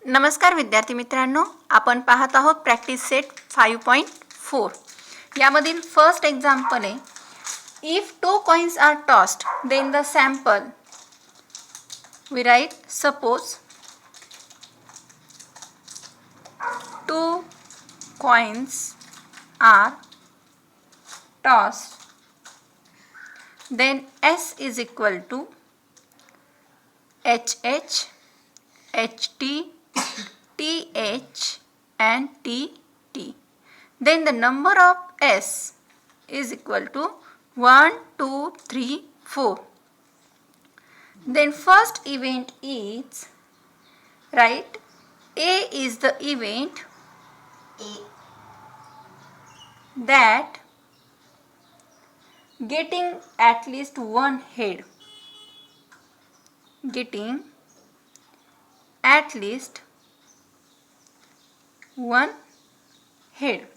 नमस्कार विद्यार्थी मित्रांनो, आपण पाहत आहोत प्रॅक्टिस सेट 5.4. यामधील फर्स्ट एक्झाम्पल आहे, if 2 coins are tossed then the sample, we write suppose 2 coins are tossed, then S is equal to HH, HT, TH and TT. Then the number of S is equal to 1, 2, 3, 4. Then first event is, right, A is the event that getting at least one head. Getting at least one head.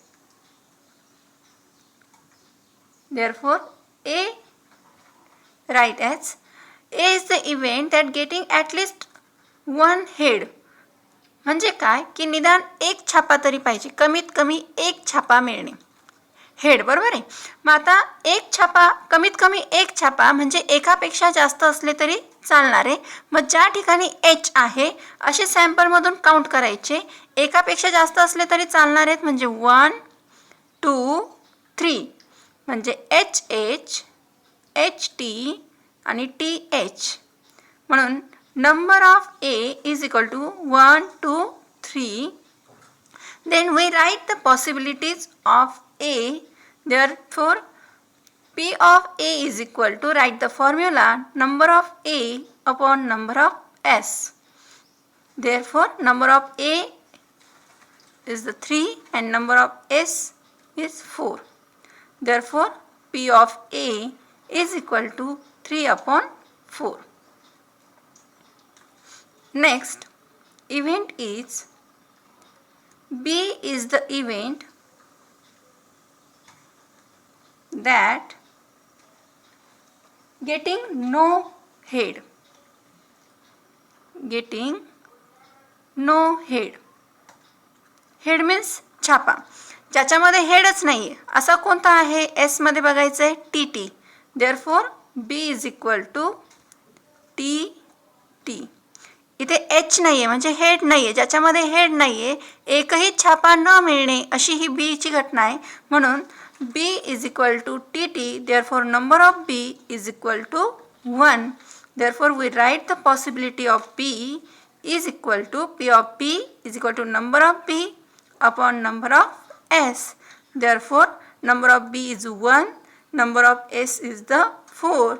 Therefore, A write as A is the event that getting at least one head. म्हणजे काय की निदान एक छापा तरी पाहिजे, कमीत कमी एक छापा मिळणे. हेड बरोबर आहे. मग आता एक छापा, कमीत कमी एक छापा म्हणजे एकापेक्षा जास्त असले तरी चालणार आहे. मग ज्या ठिकाणी एच आहे असे सॅम्पलमधून काउंट करायचे. एकापेक्षा जास्त असले तरी चालणार आहेत म्हणजे 1, 2, 3 म्हणजे एच एच, एच टी आणि टी एच. म्हणून number of A is equal to 1, 2, 3. Then we write the possibilities of A. Therefore, P of A is equal to, write the formula, number of A upon number of S. Therefore, number of A is the 3 and number of S is 4. Therefore, P of A is equal to 3 upon 4. Next event is, B is the event that getting no head. Getting no head. Head means छापा, ज्याच्यामध्ये हेडच नाही आहे असा कोणता आहे. S मध्ये बघायचं आहे T T. Therefore B is equal to T T. इथे एच नाही आहे म्हणजे हेड नाही आहे, ज्याच्यामध्ये हेड नाही आहे, एकही छापा न मिळणे अशी ही बीची घटना आहे. म्हणून B is equal to T T. Therefore number of B is equal to 1. Therefore we write the possibility of B is equal to P of B is equal to number of B upon number of S. Therefore number of B is 1, number of S is the 4.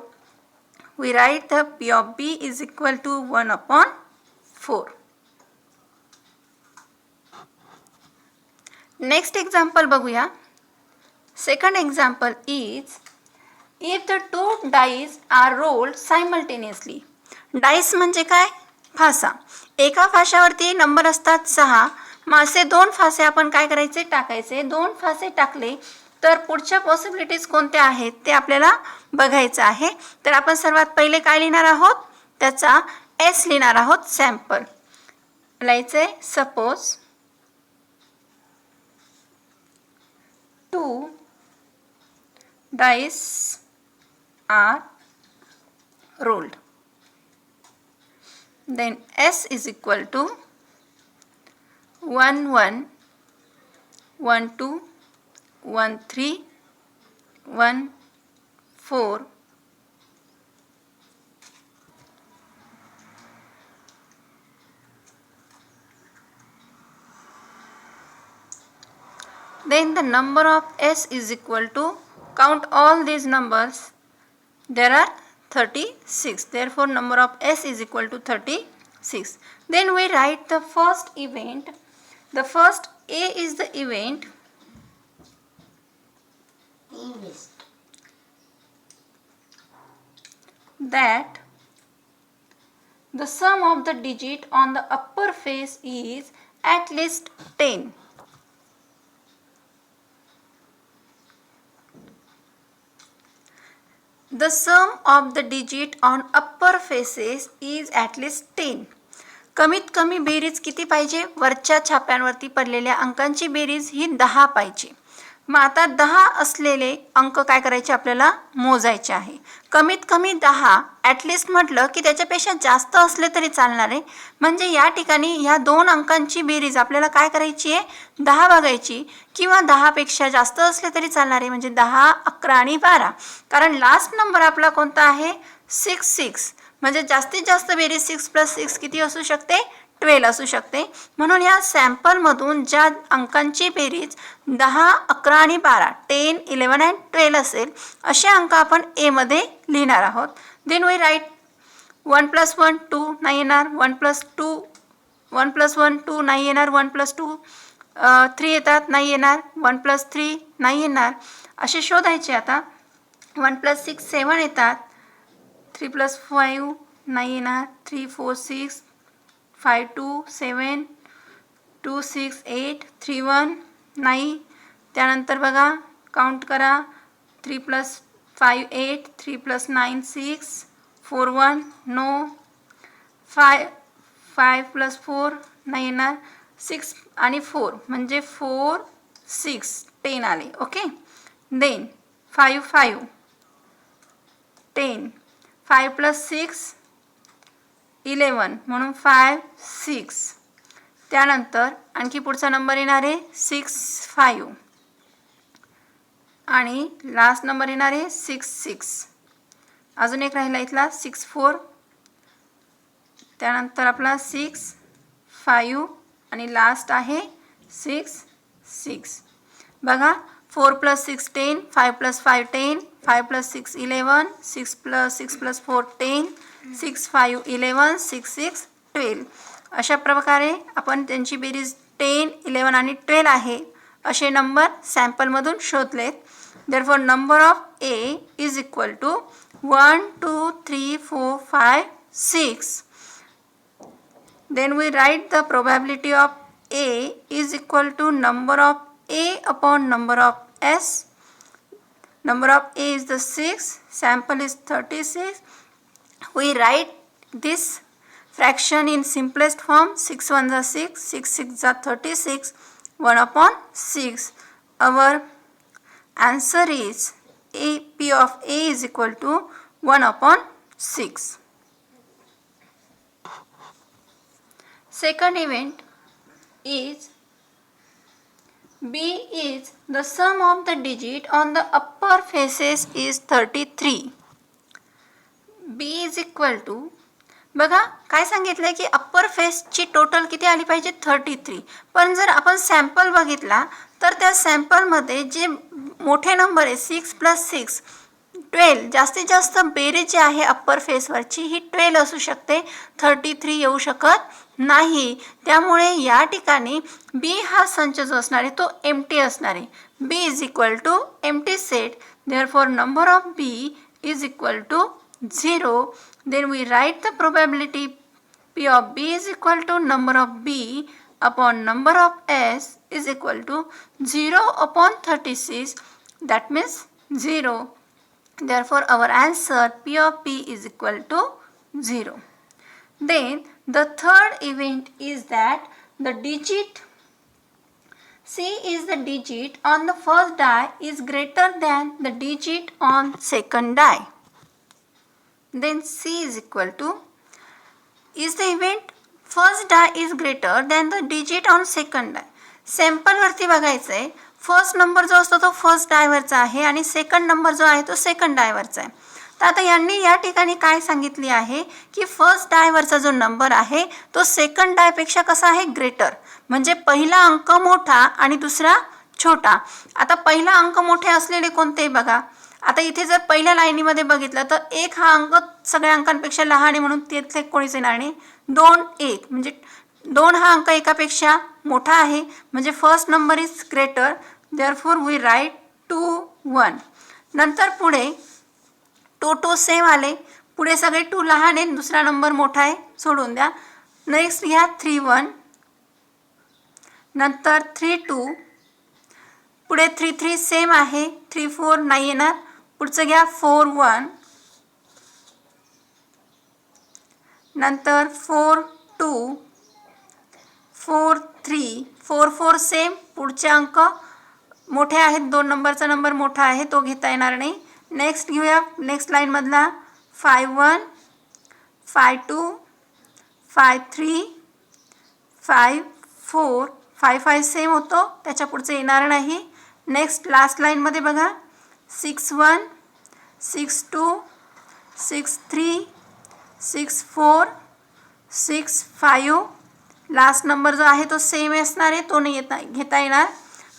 We write the P of B is equal to 1 upon 4. Next example बघूया. Second example is, if the 2 dice are rolled simultaneously. Dice म्हणजे काय? Fossa. एका फाशावरती number असतात 6. मग असे 2 फासे आपण काय करायचे? टाकायचे. 2 फासे टाकले तर पुढच्या पॉसिबिलिटीज कोणत्या आहेत ते आपल्याला बघायचं आहे. तर आपण सर्वात पहिले काय लिहिणार आहोत? त्याचा एस लिहिणार आहोत. सॅम्पल लिहायचे. Suppose 2 dice are rolled. Then S is equal to 1, 1, 1, 2, 1, 3, 1, 4. Then the number of S is equal to, count all these numbers, there are 36. Therefore, number of S is equal to 36. Then we write the first event. The first A is the event that the sum of the digit on the upper face is at least 10. The sum of the digit on upper faces is at least 10. कमीत कमी बेरीज किती पाहिजे? वरच्या छाप्यांवरती पडलेल्या अंकांची बेरीज ही 10 पाहिजे. मग आता 10 असलेले अंक काय करायचे? आपल्याला मोजायचे आहे. कमीत कमी 10 ॲटलिस्ट म्हटलं की त्याच्यापेक्षा जास्त असले तरी चालणार आहे. म्हणजे या ठिकाणी ह्या 2 अंकांची बेरीज आपल्याला काय करायची आहे? 10 बघायची किंवा 10पेक्षा जास्त असले तरी चालणार आहे. म्हणजे 10, 11 आणि 12. कारण लास्ट नंबर आपला कोणता आहे? 6. म्हणजे जास्तीत जास्त बेरीज 6 + 6 किती असू शकते? 12 असू शकते. म्हणून या सॅम्पलमधून ज्या अंकांची बेरीज 10, 11 आणि 12 10, 11 अँड 12 असेल असे अंक आपण एमध्ये लिहिणार आहोत. देन वी राईट 1 + 1 2 नाही येणार. 1 + 2 1 + 1 2 नाही येणार. 1 + 2 3 येतात नाही येणार. 1 + 3 नाही येणार. असे शोधायचे. आता 1 + 6 7 येतात. 3 + 5 नाही येणार. 3 4 6 5 2 7 2 6 8 3 1 नाही. त्यानंतर बघा काउंट करा. 3 + 5 8 3 + 9 6 4 1 नो. 5 + 4 नाही येणार. 6 आणि 4 म्हणजे 4 6 10 आले. ओके. देन 5 5 10 5 + 6 11 म्हणून 5 6. त्यानंतर आणखी पुढचा नंबर येणार आहे 6 5 आणि लास्ट नंबर येणार आहे 6 6. अजून एक राहिला इथला 6 4. त्यानंतर आपला 6 5 आणि लास्ट आहे 6 6. बघा 4 + 6 10 5 + 5 10 5 + 6 11 6 + 4 10 6 5 11 6 6 12. अशा प्रकारे आपण त्यांची बेरीज 10 11 आणि 12 आहे असे नंबर सॅम्पलमधून शोधलेत. Therefore number of A is equal to 1 2 3 4 5 6. Then we write the probability of A is equal to number of A upon number of S. Number of A is the 6, sample is 36. We write this fraction in simplest form. 6 1s are 6, 6 6s are 36, 1 upon 6. Our answer is P of A is equal to 1 upon 6. Second event is B is the sum of the digit on the upper faces is 33. B is equal to बघा काय सांगितलं की upper फेसची total किती आली पाहिजे? 33. पण जर आपण सॅम्पल बघितला तर त्या सॅम्पलमध्ये जे मोठे नंबर आहे 6 + 6 12 जास्तीत जास्त बेरीज जी आहे अप्पर फेसवरची ही 12 असू शकते. 33 येऊ शकत नाही. त्यामुळे या ठिकाणी बी हा संच जो असणार आहे तो एम्प्टी असणार आहे. B is equal to empty set. Therefore number of B is equal to 0. Then we write the probability P of B is equal to number of B upon number of S is equal to 0 upon 36. That means 0. Therefore our answer P of B is equal to 0. Then the third event is that the digit C is the digit on the first die is greater than the digit on second die. Then C is equal to is the event first die is greater than the digit on second die. Sample वरती बघायचं आहे. First number जो असतो तो first डायवरचा आहे आणि second number जो आहे तो सेकंड डायवरचा आहे. तर आता यांनी या ठिकाणी काय सांगितले आहे की फर्स्ट डायवरचा जो नंबर आहे तो सेकंड डायपेक्षा कसा आहे? ग्रेटर. म्हणजे पहिला अंक मोठा आणि दुसरा छोटा. आता पहिला अंक मोठे असलेले कोणते बघा. आता इथे जर पहिल्या लाईनीमध्ये बघितलं तर 1 हा अंक सगळ्या अंकांपेक्षा लहान आहे म्हणून तिथे कोणीच येणार नाही. 2 1 म्हणजे 2 हा अंक एकापेक्षा मोठा आहे म्हणजे first number is greater. Therefore we write 2 1. नंतर पुढे 2 2 सेम आले. पुढे सगळे 2 लहान आहेत दुसरा नंबर मोठा आहे सोडून द्या. नेक्स्ट घ्या 3 1. नंतर 3 2. पुढे 3 3 सेम आहे. 3 4 नाही येणार. पुढचं घ्या 4 1. नंतर 4 2 4 3 4 4 सेम, पुढचे अंक मोठे आहेत, 2 नंबरचा नंबर मोठा आहे तो घेता येणार नाही. नेक्स्ट घेऊया नेक्स्ट लाईनमधला 5 1 5 2 5 3 5 4 5 5 सेम होतो, त्याच्या पुढचे येणार नाही. नेक्स्ट लास्ट लाईनमध्ये बघा 6 1 6 2 6 3 6 4 6 5. लास्ट नंबर जो आहे तो सेम असणार आहे, तो नाही घेता येणार.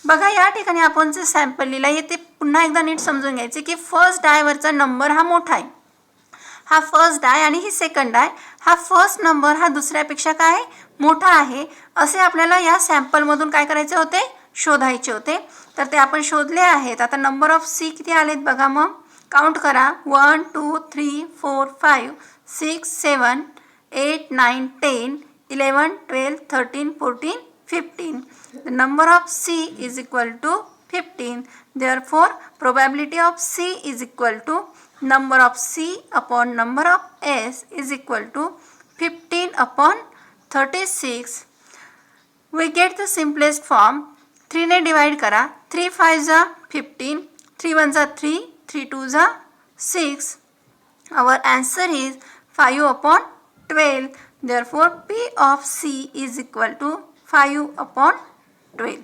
बघा या ठिकाणी आपण जे सॅम्पल लिहिलं आहे ते पुन्हा एकदा नीट समजून घ्यायचे की फर्स्ट डायवरचा नंबर हा मोठा आहे, हा फर्स्ट डाय आणि ही सेकंड डाय, हा फर्स्ट नंबर हा दुसऱ्यापेक्षा काय मोठा आहे असे आपल्याला या सॅम्पलमधून काय करायचे होते, शोधायचे होते. तर ते आपण शोधले आहेत. आता नंबर ऑफ सी किती आलेत बघा, मग काउंट करा 1 2 3 4 5 6 7 8 9 10 11 12 13 14 15. The number of C is equal to 15. Therefore, probability of C is equal to number of C upon number of S is equal to 15 upon 36. We get the simplest form. 3 ने divide करा, 3 5 जा 15, 3 1 जा 3, 3 2 जा 6. Our answer is 5 upon 12. Therefore, P of C is equal to 5 upon 12.